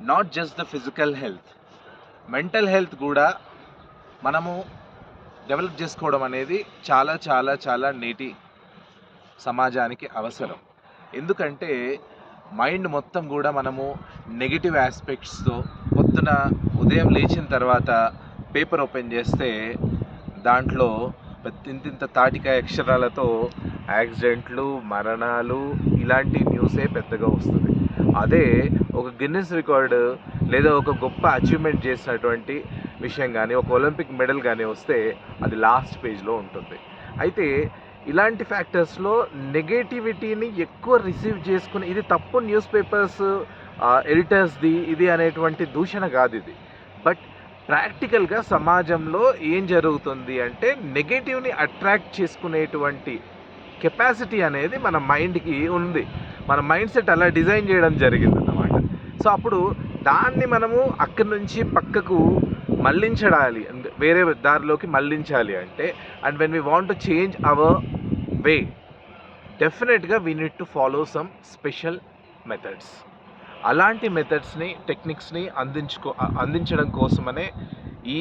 Not just the physical health, mental health కూడా మనము develop చేసుకోవడం అనేది చాలా చాలా చాలా నేటి సమాజానికి అవసరం. ఎందుకంటే మైండ్ మొత్తం కూడా మనము నెగిటివ్ ఆస్పెక్ట్స్తో పొద్దున ఉదయం లేచిన తర్వాత పేపర్ ఓపెన్ చేస్తే దాంట్లో ఇంతింత తాటికాయ అక్షరాలతో యాక్సిడెంట్లు, మరణాలు ఇలాంటి న్యూసే పెద్దగా వస్తుంది. అదే ఒక గిన్నెస్ రికార్డు లేదా ఒక గొప్ప అచీవ్మెంట్ చేసినటువంటి విషయం కానీ, ఒక ఒలింపిక్ మెడల్ కానీ వస్తే అది లాస్ట్ పేజ్లో ఉంటుంది. అయితే ఇలాంటి ఫ్యాక్టర్స్లో నెగటివిటీని ఎక్కువ రిసీవ్ చేసుకుని, ఇది తప్పు న్యూస్ పేపర్స్ ఎడిటర్స్ది ఇది అనేటువంటి దూషణ కాదు ఇది. బట్ ప్రాక్టికల్గా సమాజంలో ఏం జరుగుతుంది అంటే నెగటివ్ని అట్రాక్ట్ చేసుకునేటువంటి కెపాసిటీ అనేది మన మైండ్కి ఉంది. మన మైండ్ సెట్ అలా డిజైన్ చేయడం జరిగిందన్నమాట. సో అప్పుడు దాన్ని మనము అక్కడి నుంచి పక్కకు మళ్ళించడాలి, వేరే దారిలోకి మళ్ళించాలి అంటే, and when we want to change our way, డెఫినెట్గా we need to follow some special methods. అలాంటి మెథడ్స్ని, టెక్నిక్స్ని అందించడం కోసమనే ఈ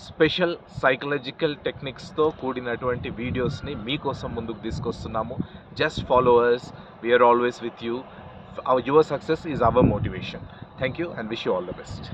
స్పెషల్ సైకలాజికల్ టెక్నిక్స్తో కూడినటువంటి వీడియోస్ని మీకోసం ముందుకు తీసుకొస్తున్నాము. Just followers, we are always with you. Your success is our motivation. Thank you and wish you all the best.